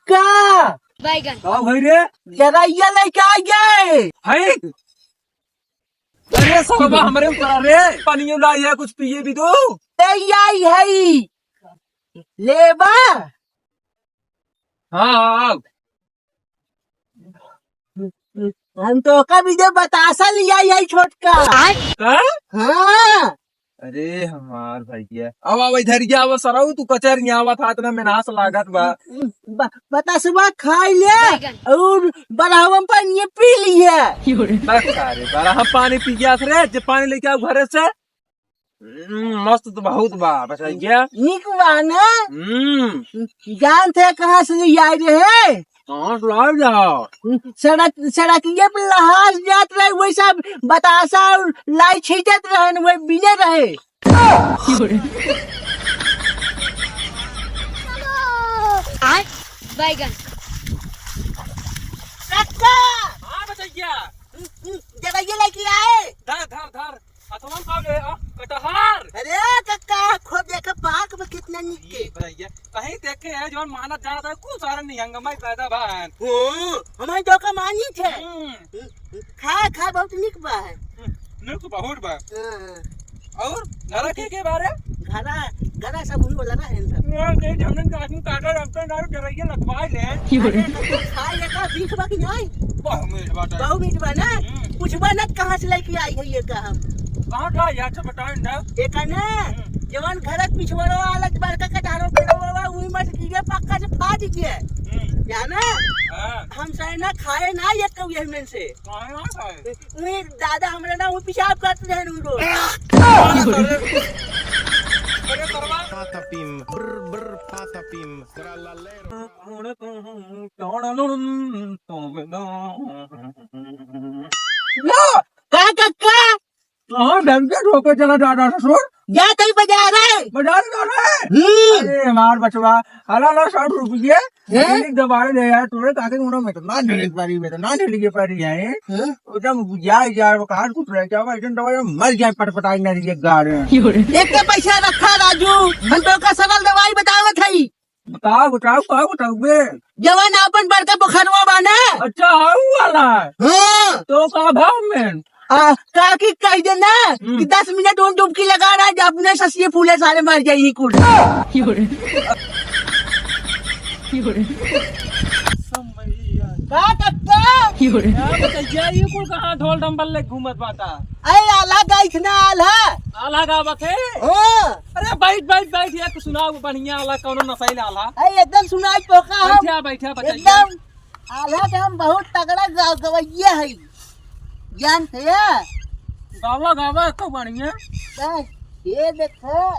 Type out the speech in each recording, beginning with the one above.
कक्का बैगन कहाँ भाई रे? जरा ये लेके आ गए। है अरे साहबा हमारे ऊपर रे पानी लाई है, कुछ पिए भी दो। आई है लेबा। हाँ हम तो कभी जो बतासा लिया है छोटका। हाँ? हाँ अरे हमार भैया अब इधर गया अब सराऊ तू कचर यहाँ आवा था इतना मेनास लागत बा। बतासवा खा लिया बैगन और बड़ावन पानी पी लिया। अरे बारा हम पानी पी गया रे, जब पानी लेके आओ घरे से। मस्त तो बहुत बा बताइए। निक बा ना। हम्म, जान थे कहाँ से ये आए रहे। कहाँ से लाए जाओ? सड़किए पे लहास जात रहे वही सब बतासा और लाई छीटत रहे न वही बिने रहे। बैगन कक्का हाँ बताइए। जरा ये लेके आए। धर धर धर अथवा का ले कटहर। अरे कक्का खूब देखा पाक में कितना निके। बताइए कहीं देखे है जो मानत जाता है कुछ सारा नहीं हंगामा पैदा भान। हमारे तो का मानी थे। खा खा बहुत निक बा है। तो बहुत बा। हाँ। और घर के बारे घरा घरा सब हुई वाला है सब। के हमने आदमी काटा रखते ना डराइए लगवाए ले। खा ये का बीच बाकी नहीं। बहुत मीठ बात है। बहुत मीठ बा ना। पूछबा न कहाँ से लेके आई है ये का हम। कहाँ का यार से बताओ ना। एक ना जवान घर पिछवाड़ो अलग बड़का कटारो पेड़वा उई मत कीड़े पक्का से फाड़ दिए। जाना हां हम सही ना खाए ना ये कब ये में से कहाँ ना खाए। उई दादा हमरा ना वो पेशाब करते हैं उनको। अरे करवा Patapim, brr brr patapim, tralalero. का कक्का हाँ ढंग से ठोके चला दादा ससुर जा कहीं बाजार है। बाजार जा रहे। अरे हमार बचवा हला ला 60 रुपये एक दवाई ले यार तूने काके मुड़ा में तो ना ढेली पारी में तो ना ढेली के पारी है। एकदम जाए जा वो काट कुछ रह जाओ एकदम दवाई मर जाए पटपटाई ना ये गाड़े। एक का पैसा रखा राजू हम तो का सरल दवाई बतावत है। बताओ बताओ का बताओ बे। जवान अपन बड़का बुखारवा बाना। अच्छा हाउ वाला हाँ तो का भाव में काकी कह देना कि 10 मिनट और डुबकी लगा रहा है अपने ससिए फूले सारे मर जाएगी कुल। का कक्का ये कुल कहाँ ढोल डंबल ले घूमत बाता। अरे आला गाइस ना आला। आला का बखे। हाँ अरे बैठ बैठ बैठ ये कुछ सुनाओ बढ़िया आला कौनो नसैल आला। अरे एकदम सुनाई पोका हम बैठा बैठा बताइए। एकदम आला के हम बहुत तगड़ा गवैया है जान थे। गावा गावा तो बढ़िया। बस ये देखो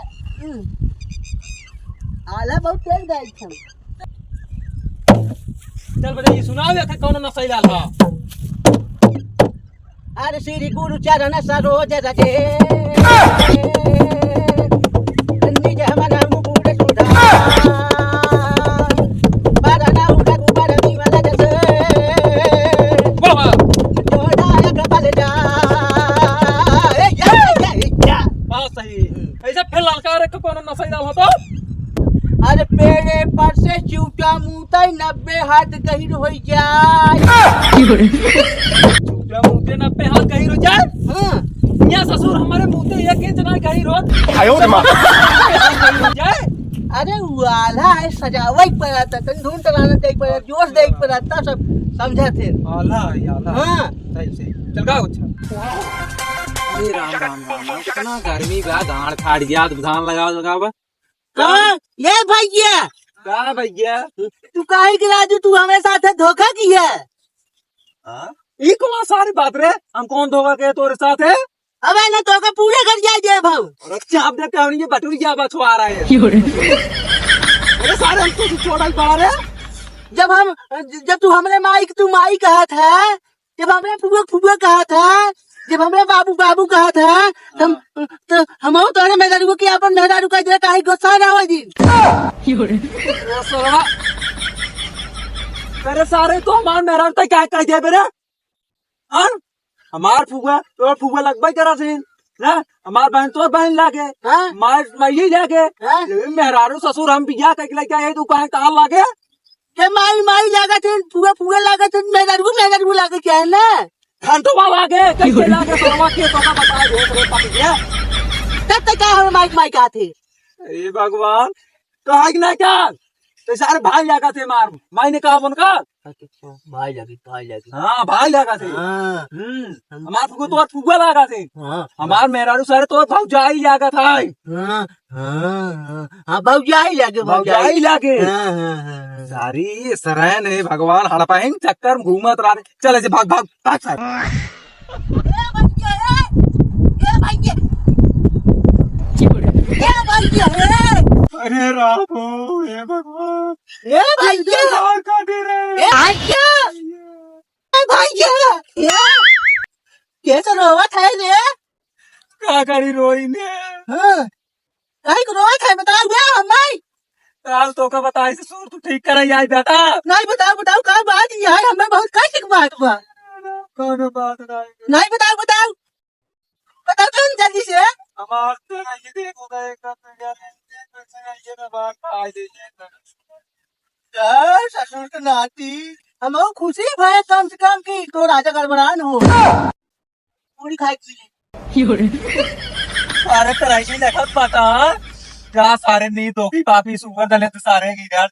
आला बहुत तेज गाइस हम। चल बताइए सुनाओ ये कौनो नसैल आला। अरे श्री गुरु चरण सरोज रजे निज मन मुकुट सुधार बरना उठा गुबर विमल जस वाह जोड़ायक बल जा। बात सही। ऐसा फिर ललकार के कौनो नसैल आला तो। अरे पेड़े पर से चूटा मुँह 90 हाथ गहिर हो जाए। चूटा मुँह 90 हाथ गहिर हो जाए। हाँ यहाँ ससुर हमारे मुँह से 1 इंच ना गहिर हो जाए। अरे वाला है सजावा ही पड़ा था तन ढूंढ कराना देख पड़ा जोश देख पड़ा था सब समझा थे। आला आला हाँ सही सही चल गाओ। अच्छा अरे राम राम राम कितना गर्मी बा धान फाड़ गया धान लगाओ लगाओ। कहाँ ये भैया का भैया तू काहे के राजू तू हमारे साथ धोखा किया। ये कौन सारी बात रे हम कौन धोखा के तोरे साथ है। अबे ना तो का पूरे घर जाए जय भाव। और अच्छा आप देखते हो ये बटुरी क्या बछवा रहा है। अरे सारे हमको छोड़ा ही पड़ा रे। जब तू हमरे माई कहा था जब हमरे फुआ कहा था जब हमरे बाबू कहा था तो हम तोरे मेहरारू की अपन मेहरारू का जरा काहे गुस्सा ना हो जी। तेरे सारे तो हमार मेहरा तक क्या कह दिया मेरे। हमार फुआ तो फुआ लगभग जरा से ना हमार बहन तो बहन लागे मार मई लागे मेहरारू ससुर हम बिया कह लेके आए तू कहे कहाँ लागे हे माई माई लागत है फुगा फुगा लागत है मेहरारू लागत है ना खान तो बाबा के कैसे लाके सोवा के तो का बता दे रे पापी क्या तब तक क्या हम माइक माइक आते ए भगवान तो आग ना क्या तो सारे भाई लगा थे मार माई ने कहा उनका भाई लगी हाँ भाई लगा थे हाँ हमार फुगो तो फुगा लगा थे हाँ हमार मेहरारू सारे तो भौजाई लगा था हाँ हाँ हाँ भौजाई लगे भौजाई लगे हाँ हाँ हाँ सारी सराय ने भगवान हड़पाएंग चक्कर में घूमत रहा चले भाग भाग भाग सारे अरे रामो हे भगवान का दे रे कैसे रोवत है रे का करी रोई ने हाँ कहीं को रोवत है बताओ बे हमें काल तो का बताई से सुर तू ठीक कर आई बेटा नहीं बताओ क्या बात ये है हमें बहुत कैसे बात हुआ कौन बात नहीं नहीं बताओ तुम जल्दी से हमार तेरा ये देखो का एक ये ना बात आई दे यार ससुर के नाती हमें खुशी भय कम से कम की तो राजा गड़बड़ान हो पूरी खाई की सारे कराई नहीं देखत पता क्या सारे नी तो पापी सुगर दले तो सारे गिरा